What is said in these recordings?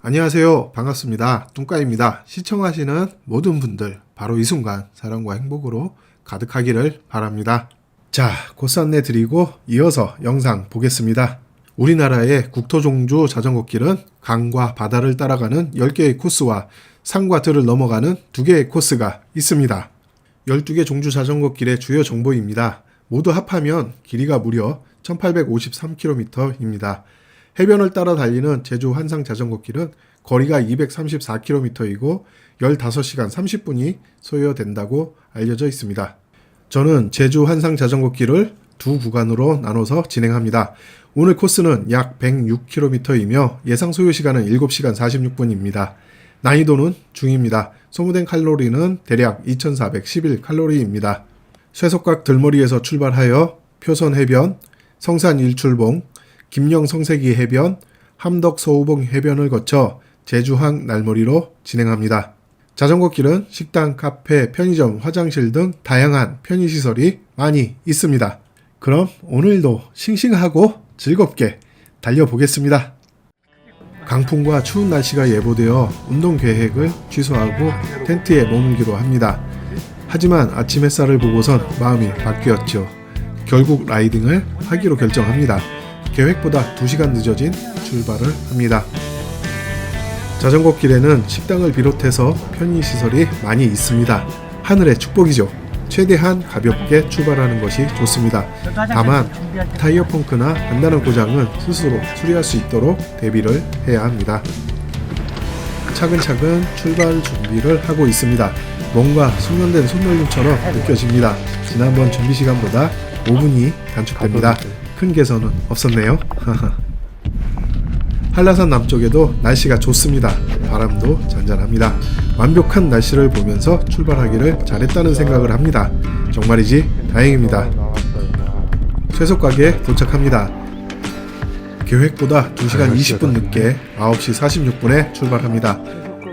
안녕하세요. 반갑습니다. 뚱까입니다. 시청하시는 모든 분들 바로 이 순간 사랑과 행복으로 가득하기를 바랍니다. 자, 코스 안내 드리고 이어서 영상 보겠습니다. 우리나라의 국토종주 자전거길은 강과 바다를 따라가는 10개의 코스와 산과 들을 넘어가는 2개의 코스가 있습니다. 12개 종주 자전거길의 주요 정보입니다. 모두 합하면 길이가 무려 1853km입니다. 해변을 따라 달리는 제주 환상 자전거길은 거리가 234km이고 15시간 30분이 소요된다고 알려져 있습니다. 저는 제주 환상 자전거길을 두 구간으로 나눠서 진행합니다. 오늘 코스는 약 106km이며 예상 소요 시간은 7시간 46분입니다. 난이도는 중입니다. 소모된 칼로리는 대략 2411칼로리입니다. 쇠석각 들머리에서 출발하여 표선 해변, 성산 일출봉, 김영 성세기 해변, 함덕 서우봉 해변을 거쳐 제주항 날머리로 진행합니다. 자전거길은 식당, 카페, 편의점, 화장실 등 다양한 편의시설이 많이 있습니다. 그럼 오늘도 싱싱하고 즐겁게 달려보겠습니다. 강풍과 추운 날씨가 예보되어 운동 계획을 취소하고 텐트에 머물기로 합니다. 하지만 아침 햇살을 보고선 마음이 바뀌었죠. 결국 라이딩을 하기로 결정합니다. 계획보다 2시간 늦어진 출발을 합니다. 자전거길에는 식당을 비롯해서 편의시설이 많이 있습니다. 하늘의 축복이죠. 최대한 가볍게 출발하는 것이 좋습니다. 다만 타이어 펑크나 간단한 고장은 스스로 수리할 수 있도록 대비를 해야 합니다. 차근차근 출발 준비를 하고 있습니다. 뭔가 숙련된 손놀림처럼 느껴집니다. 지난번 준비 시간보다 5분이 단축됩니다. 큰 개선은 없었네요. 한라산 남쪽에도 날씨가 좋습니다. 바람도 잔잔합니다. 완벽한 날씨를 보면서 출발하기를 잘했다는 생각을 합니다. 정말이지 다행입니다. 쇠석각에 도착합니다. 계획보다 2시간 20분 늦게 9시 46분에 출발합니다.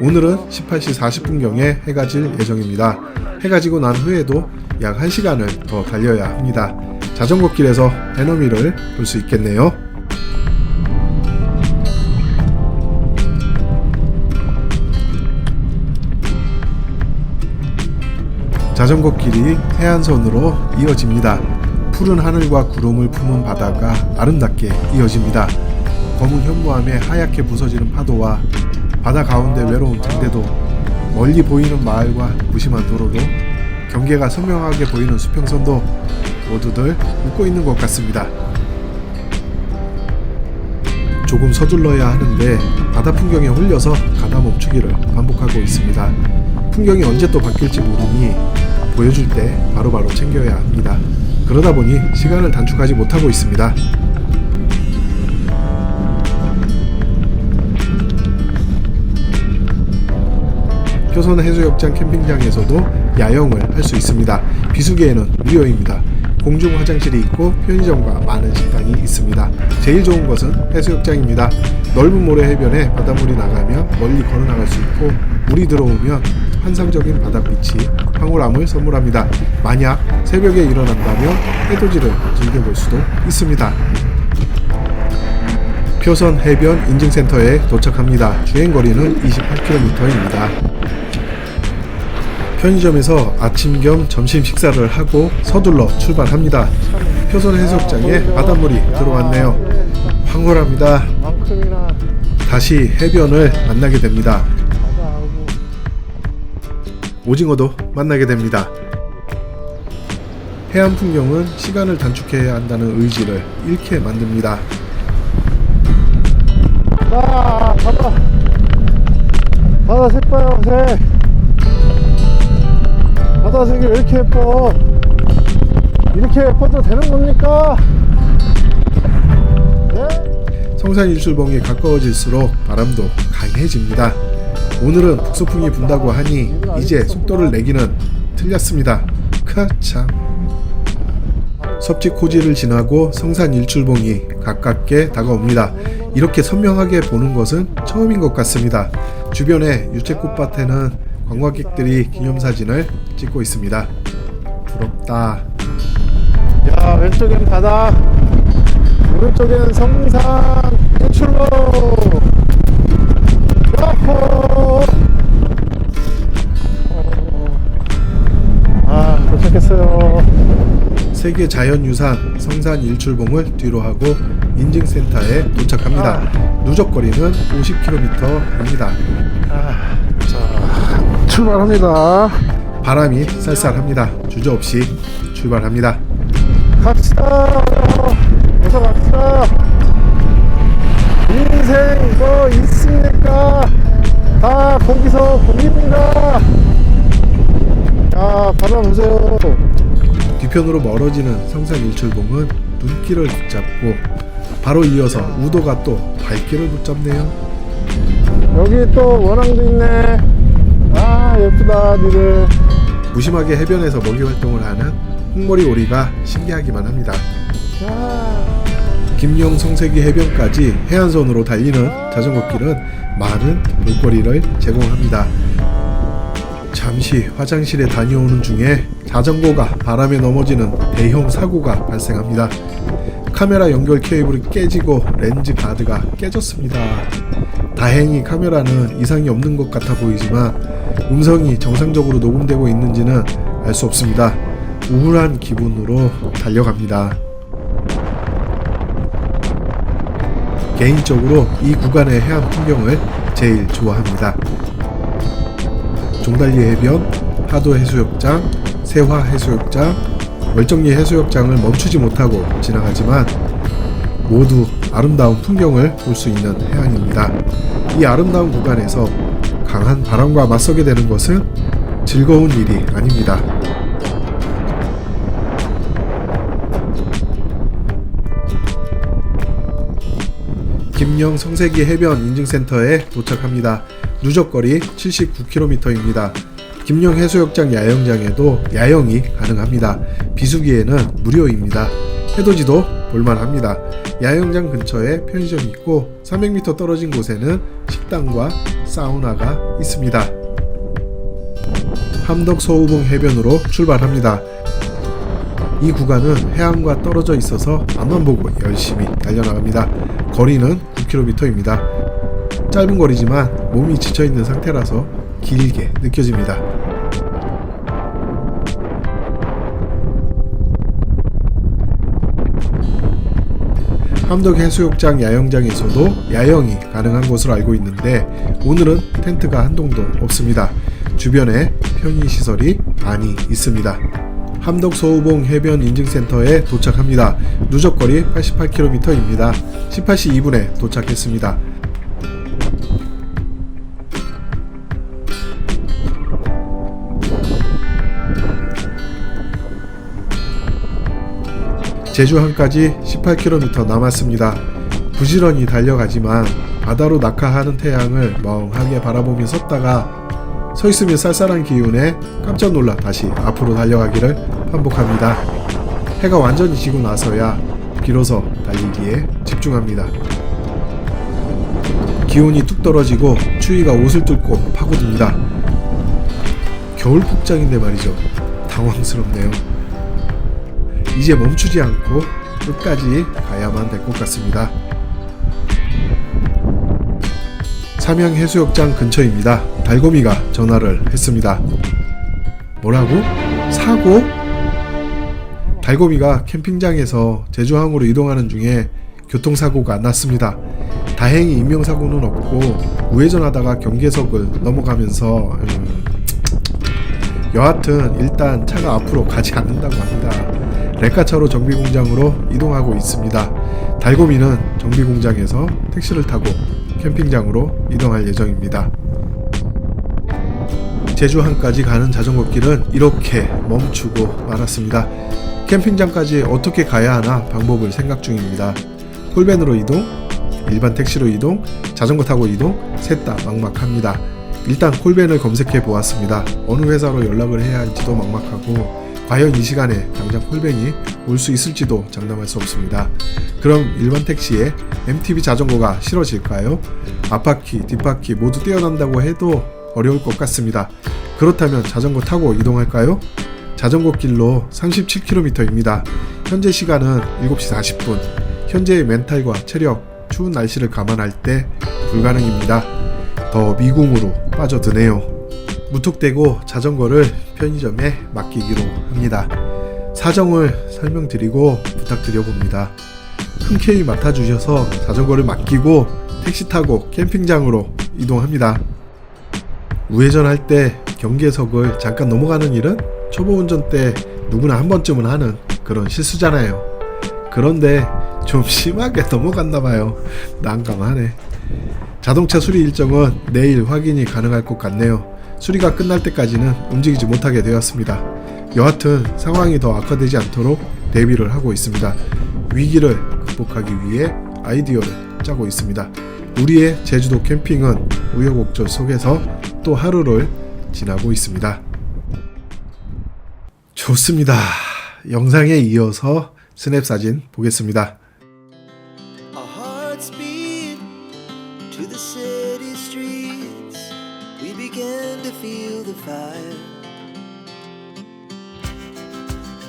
오늘은 18시 40분경에 해가 질 예정입니다. 해가 지고 난 후에도 약 1시간을 더 달려야 합니다. 자전거길에서 해넘이를 볼 수 있겠네요. 자전거길이 해안선으로 이어집니다. 푸른 하늘과 구름을 품은 바다가 아름답게 이어집니다. 검은 현무암에 하얗게 부서지는 파도와 바다 가운데 외로운 등대도, 멀리 보이는 마을과 무심한 도로도, 경계가 선명하게 보이는 수평선도 모두들 웃고 있는 것 같습니다. 조금 서둘러야 하는데 바다 풍경에 홀려서 가다 멈추기를 반복하고 있습니다. 풍경이 언제 또 바뀔지 모르니 보여줄 때 바로바로 챙겨야 합니다. 그러다 보니 시간을 단축하지 못하고 있습니다. 표선 해수욕장 캠핑장에서도 야영을 할 수 있습니다. 비수기에는 무료입니다. 공중 화장실이 있고 편의점과 많은 식당이 있습니다. 제일 좋은 것은 해수욕장입니다. 넓은 모래 해변에 바닷물이 나가면 멀리 걸어나갈 수 있고, 물이 들어오면 환상적인 바닷빛이 황홀함을 선물합니다. 만약 새벽에 일어난다면 해돋이를 즐겨볼 수도 있습니다. 표선 해변 인증센터에 도착합니다. 주행거리는 28km입니다. 편의점에서 아침 겸 점심 식사를 하고 서둘러 출발합니다. 표선 해수욕장에 바닷물이 들어왔네요. 황홀합니다. 다시 해변을 만나게 됩니다. 오징어도 만나게 됩니다. 해안 풍경은 시간을 단축해야 한다는 의지를 잃게 만듭니다. 바다 색 봐요, 색. 바다 색이 왜 이렇게 예뻐? 이렇게 예뻐도 되는 겁니까? 네? 성산 일출봉이 가까워질수록 바람도 강해집니다. 오늘은 북서풍이 분다고 하니 이제 속도를 내기는 틀렸습니다. 크참. 섭지코지를 지나고 성산 일출봉이 가깝게 다가옵니다. 이렇게 선명하게 보는 것은 처음인 것 같습니다. 주변의 유채꽃밭에는 관광객들이 기념사진을 찍고 있습니다. 부럽다. 야, 왼쪽엔 바다, 오른쪽엔 성산 일출봉. 세계 자연유산 성산 일출봉을 뒤로 하고 인증센터에 도착합니다. 누적거리는 50km입니다. 자, 출발합니다. 바람이 쌀쌀합니다. 주저없이 출발합니다. 갑시다. 어서 갑시다. 인생 뭐 있습니까? 다 거기서 보입니다. 야, 바다 보세요. 뒤편으로 멀어지는 성산 일출봉은 눈길을 붙잡고 바로 이어서 우도가 또 발길을 붙잡네요. 여기 또 원앙도 있네. 아, 예쁘다 니들. 무심하게 해변에서 먹이 활동을 하는 흑머리 오리가 신기하기만 합니다. 야, 김영 성세기 해변까지 해안선으로 달리는 자전거길은 많은 볼거리를 제공합니다. 잠시 화장실에 다녀오는 중에 자전거가 바람에 넘어지는 대형 사고가 발생합니다. 카메라 연결 케이블이 깨지고 렌즈 가드가 깨졌습니다. 다행히 카메라는 이상이 없는 것 같아 보이지만 음성이 정상적으로 녹음되고 있는지는 알 수 없습니다. 우울한 기분으로 달려갑니다. 개인적으로 이 구간의 해안 풍경을 제일 좋아합니다. 종달리 해변, 하도 해수욕장, 세화 해수욕장, 월정리 해수욕장을 멈추지 못하고 지나가지만 모두 아름다운 풍경을 볼 수 있는 해안입니다. 이 아름다운 구간에서 강한 바람과 맞서게 되는 것은 즐거운 일이 아닙니다. 김영 성세기 해변 인증센터에 도착합니다. 누적거리 79km입니다. 김영 해수욕장 야영장에도 야영이 가능합니다. 비수기에는 무료입니다. 해돋이도 볼만합니다. 야영장 근처에 편의점이 있고 300m 떨어진 곳에는 식당과 사우나가 있습니다. 함덕서우봉 해변으로 출발합니다. 이 구간은 해안과 떨어져 있어서 앞만 보고 열심히 달려나갑니다. 거리는 9km입니다. 짧은 거리지만 몸이 지쳐있는 상태라서 길게 느껴집니다. 함덕해수욕장 야영장에서도 야영이 가능한 것으로 알고 있는데 오늘은 텐트가 한 동도 없습니다. 주변에 편의시설이 많이 있습니다. 함덕서우봉 해변 인증센터에 도착합니다. 누적거리 88km입니다. 18시 2분에 도착했습니다. 제주항까지 18km 남았습니다. 부지런히 달려가지만 바다로 낙하하는 태양을 멍하게 바라보며 섰다가 서 있으면 쌀쌀한 기운에 깜짝 놀라 다시 앞으로 달려가기를 반복합니다. 해가 완전히 지고 나서야 비로소 달리기에 집중합니다. 기온이 뚝 떨어지고 추위가 옷을 뚫고 파고듭니다. 겨울 복장인데 말이죠. 당황스럽네요. 이제 멈추지 않고 끝까지 가야만 될 것 같습니다. 삼양해수욕장 근처입니다. 달고미가 전화를 했습니다. 뭐라고? 사고? 달고미가 캠핑장에서 제주항으로 이동하는 중에 교통사고가 났습니다. 다행히 인명사고는 없고 우회전하다가 경계석을 넘어가면서 여하튼 일단 차가 앞으로 가지 않는다고 합니다. 레카차로 정비공장으로 이동하고 있습니다. 달고미는 정비공장에서 택시를 타고 캠핑장으로 이동할 예정입니다. 제주항까지 가는 자전거길은 이렇게 멈추고 말았습니다. 캠핑장까지 어떻게 가야 하나 방법을 생각 중입니다. 콜밴으로 이동, 일반 택시로 이동, 자전거 타고 이동, 셋 다 막막합니다. 일단 콜밴을 검색해 보았습니다. 어느 회사로 연락을 해야 할지도 막막하고 과연 이 시간에 당장 콜밴이 올 수 있을지도 장담할 수 없습니다. 그럼 일반 택시에 MTB 자전거가 실어질까요? 앞바퀴, 뒷바퀴 모두 떼어난다고 해도 어려울 것 같습니다. 그렇다면 자전거 타고 이동할까요? 자전거 길로 37km입니다. 현재 시간은 7시 40분. 현재의 멘탈과 체력, 추운 날씨를 감안할 때 불가능입니다. 더 미궁으로 빠져드네요. 무턱대고 자전거를 편의점에 맡기기로 합니다. 사정을 설명드리고 부탁드려 봅니다. 흔쾌히 맡아주셔서 자전거를 맡기고 택시 타고 캠핑장으로 이동합니다. 우회전할 때 경계석을 잠깐 넘어가는 일은 초보 운전 때 누구나 한 번쯤은 하는 그런 실수잖아요. 그런데 좀 심하게 넘어갔나봐요. 난감하네. 자동차 수리 일정은 내일 확인이 가능할 것 같네요. 수리가 끝날 때까지는 움직이지 못하게 되었습니다. 여하튼 상황이 더 악화되지 않도록 대비를 하고 있습니다. 위기를 극복하기 위해 아이디어를 짜고 있습니다. 우리의 제주도 캠핑은 우여곡절 속에서 또 하루를 지나고 있습니다. 좋습니다. 영상에 이어서 스냅 사진 보겠습니다. Our hearts beat to the city streets. We began to feel the fire.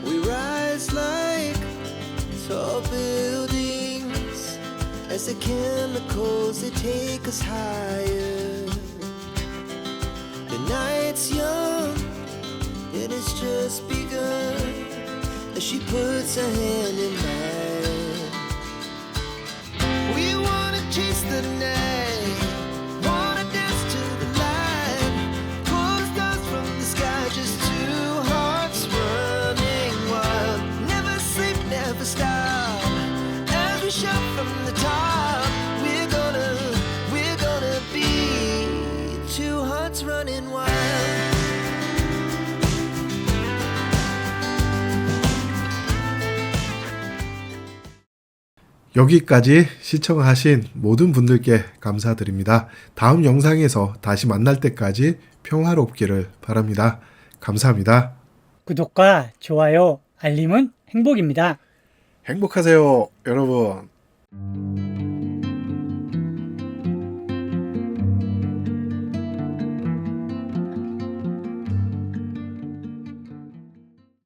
We rise like tall buildings as the chemicals they take us higher. The night's young and it's just begun as she puts her hand in mine. We wanna chase the night, wanna dance to the light, pull the stars from the sky, just two hearts running wild. Never sleep, never stop, as we shout from the top. We're gonna be two hearts running wild. 여기까지 시청하신 모든 분들께 감사드립니다. 다음 영상에서 다시 만날 때까지 평화롭기를 바랍니다. 감사합니다. 구독과 좋아요, 알림은 행복입니다. 행복하세요, 여러분.